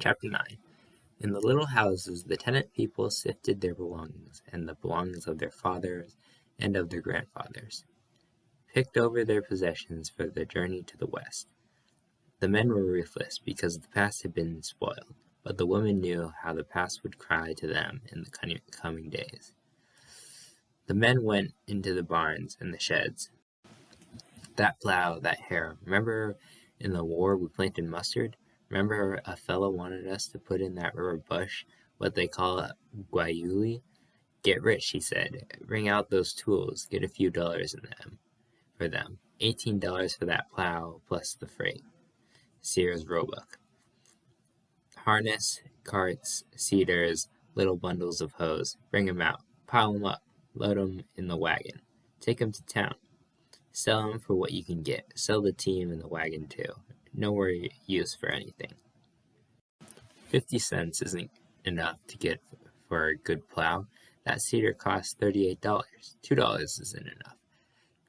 Chapter 9. In the little houses the tenant people sifted their belongings, and the belongings of their fathers and of their grandfathers, picked over their possessions for their journey to the west. The men were ruthless, because the past had been spoiled, but the women knew how the past would cry to them in the coming days. The men went into the barns and the sheds. That plow, that harrow. Remember in the war we planted mustard? Remember a fellow wanted us to put in that rubber bush, what they call guayuli? Get rich, he said. Bring out those tools. Get a few dollars in them for them. $18 for that plow plus the freight. Sears Roebuck. Harness, carts, cedars, little bundles of hose. Bring 'em out. Pile 'em up. Load 'em in the wagon. Take 'em to town. Sell 'em for what you can get. Sell the team and the wagon too. No more use for anything. 50 cents isn't enough to get for a good plow. That cedar costs $38. $2 isn't enough.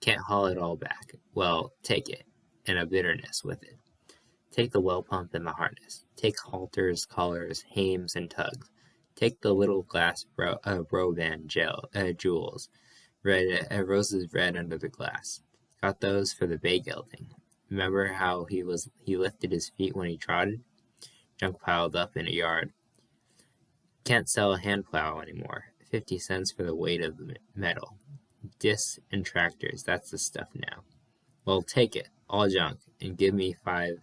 Can't haul it all back. Well, take it, and a bitterness with it. Take the well pump and the harness. Take halters, collars, hames, and tugs. Take the little glass Roban jewels. Roses red under the glass. Got those for the bay gelding. Remember how he lifted his feet when he trotted? Junk piled up in a yard. Can't sell a hand plow anymore. 50 cents for the weight of the metal. Discs and tractors, that's the stuff now. Well, take it, all junk, and give me $5.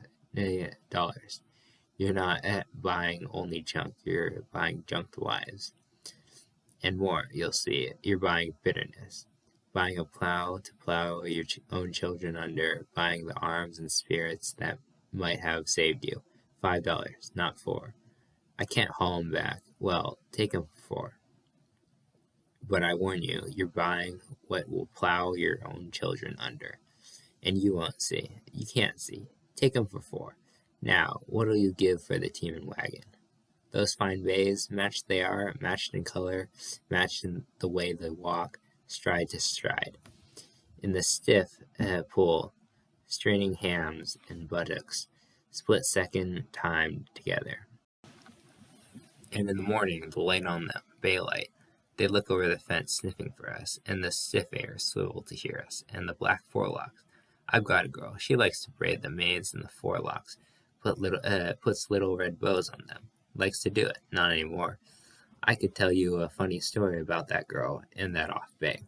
You're not buying only junk, you're buying junked lives. And more, you'll see. You're buying bitterness. Buying a plow to plow your own children under. Buying the arms and spirits that might have saved you. $5, not $4. I can't haul 'em back. Well, take 'em for $4. But I warn you, you're buying what will plow your own children under. And you won't see. You can't see. Take 'em for $4. Now, what'll you give for the team and wagon? Those fine bays, matched they are, matched in color, matched in the way they walk, stride to stride. In the stiff pull, straining hams and buttocks, split second time together. And in the morning, the light on them, baylight, they look over the fence sniffing for us, and the stiff air swivel to hear us, and the black forelocks. I've got a girl. She likes to braid the maids and the forelocks, puts little red bows on them. Likes to do it, not anymore. I could tell you a funny story about that girl in that off bay.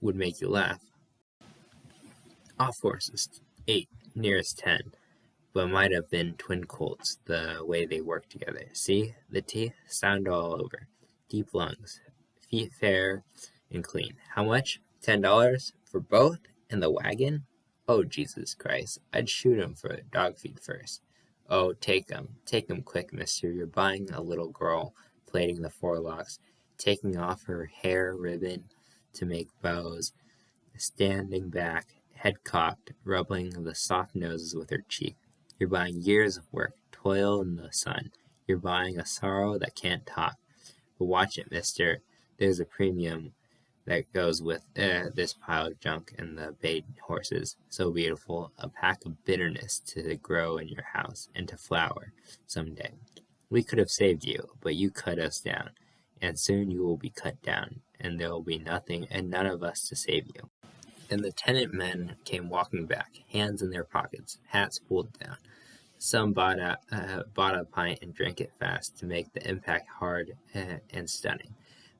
Would make you laugh. Off horses, 8, nearest 10, but might have been twin colts the way they work together. See, the teeth sound all over. Deep lungs, feet fair and clean. How much? $10 for both and the wagon? Oh, Jesus Christ, I'd shoot 'em for dog feed first. Oh, take 'em quick, mister. You're buying a little girl, plaiting the forelocks, taking off her hair ribbon to make bows, standing back, head cocked, rubbing the soft noses with her cheek. You're buying years of work, toil in the sun. You're buying a sorrow that can't talk. But watch it, mister. There's a premium that goes with this pile of junk and the bay horses, so beautiful, a pack of bitterness to grow in your house and to flower someday. We could have saved you, but you cut us down, and soon you will be cut down, and there will be nothing and none of us to save you. And the tenant men came walking back, hands in their pockets, hats pulled down. Some bought a pint and drank it fast to make the impact hard and stunning.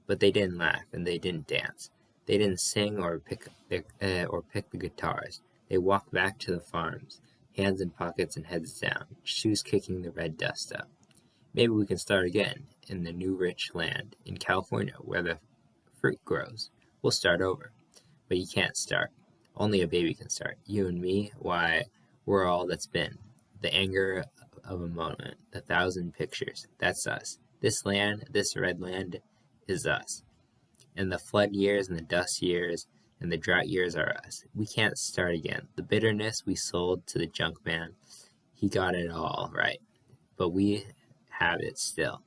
But they didn't laugh, and they didn't dance. They didn't sing or pick the guitars. They walked back to the farms, hands in pockets and heads down, shoes kicking the red dust up. Maybe we can start again, in the new rich land, in California, where the fruit grows. We'll start over. But you can't start. Only a baby can start. You and me, why, we're all that's been. The anger of a moment, 1,000 pictures, that's us. This land, this red land, is us. And the flood years and the dust years and the drought years are us. We can't start again. The bitterness we sold to the junk man, he got it all right. But we have it still.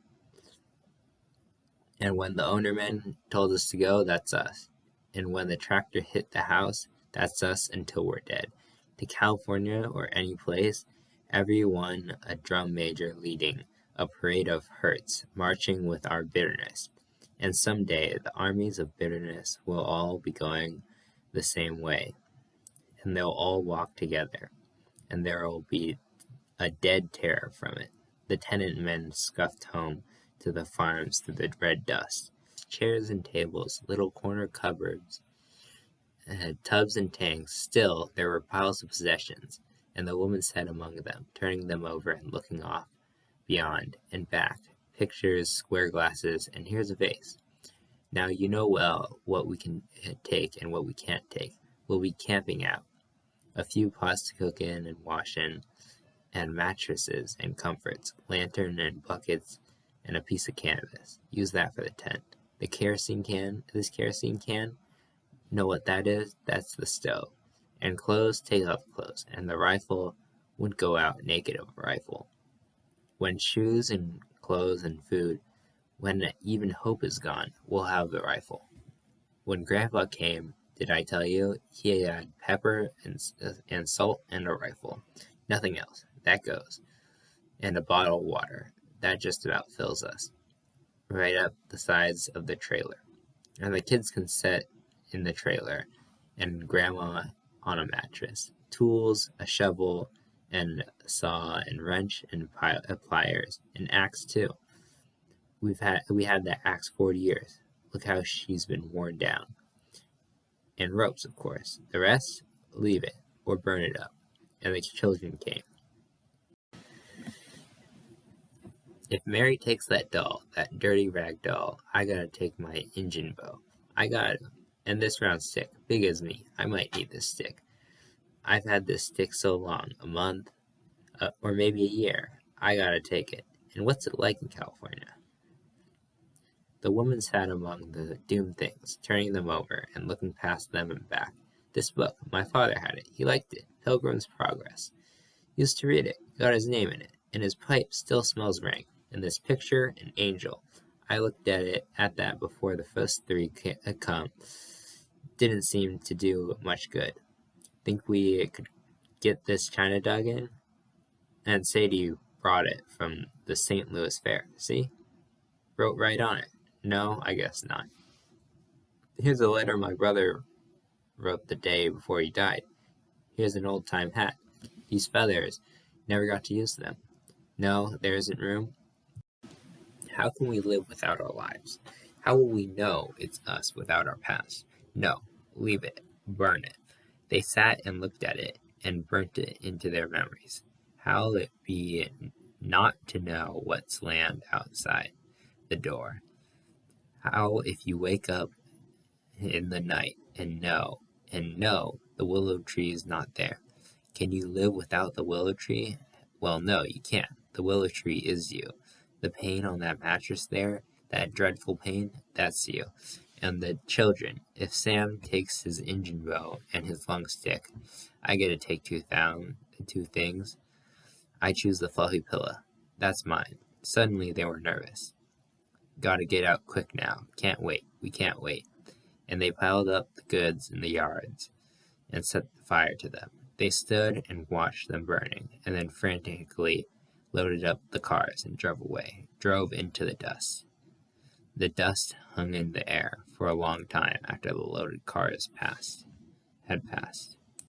And when the ownerman told us to go, that's us. And when the tractor hit the house, that's us until we're dead. To California or any place, everyone a drum major leading a parade of hurts, marching with our bitterness. And some day the armies of bitterness will all be going the same way, and they'll all walk together, and there will be a dead terror from it. The tenant men scuffed home to the farms through the red dust. Chairs and tables, little corner cupboards, tubs and tanks. Still, there were piles of possessions, and the woman sat among them, turning them over and looking off, beyond, and back. Pictures, square glasses, and here's a vase. Now you know well what we can take and what we can't take. We'll be camping out. A few pots to cook in and wash in, and mattresses and comforts, lantern and buckets, and a piece of canvas. Use that for the tent. The kerosene can, this kerosene can, know what that is? That's the stove. And clothes, take off clothes, and the rifle wouldn't go out naked of a rifle. When shoes and clothes and food, when even hope is gone, we'll have the rifle. When Grandpa came, did I tell you, he had pepper and salt and a rifle. Nothing else. That goes. And a bottle of water. That just about fills us. Right up the sides of the trailer. And the kids can sit in the trailer, and Grandma on a mattress. Tools, a shovel, and a saw, and wrench, and pliers, and axe too. We had that axe 40 years. Look how she's been worn down. And ropes, of course. The rest, leave it, or burn it up. And the children came. If Mary takes that doll, that dirty rag doll, I gotta take my Injun bow. I got it. And this round stick, big as me. I might need this stick. I've had this stick so long, a month, or maybe a year. I gotta take it. And what's it like in California? The woman sat among the doomed things, turning them over and looking past them and back. This book, my father had it. He liked it. Pilgrim's Progress. He used to read it, got his name in it, and his pipe still smells rank. And this picture, an angel. I looked at that before the first three come. Didn't seem to do much good. Think we could get this china dug in? And Sadie brought it from the St. Louis Fair. See? Wrote right on it. No, I guess not. Here's a letter my brother wrote the day before he died. Here's an old-time hat. These feathers, never got to use them. No, there isn't room. How can we live without our lives? How will we know it's us without our past? No, leave it, burn it. They sat and looked at it and burnt it into their memories. How'll it be not to know what's land outside the door? How if you wake up in the night and know the willow tree is not there? Can you live without the willow tree? Well, no, you can't. The willow tree is you. The pain on that mattress there, that dreadful pain, that's you. And the children, if Sam takes his Injun bow and his long stick, I get to take two things. I choose the fluffy pillow. That's mine. Suddenly they were nervous. Gotta get out quick now. Can't wait. We can't wait. And they piled up the goods in the yards and set the fire to them. They stood and watched them burning, and then frantically loaded up the cars and drove into the dust. The dust hung in the air for a long time after the loaded cars had passed.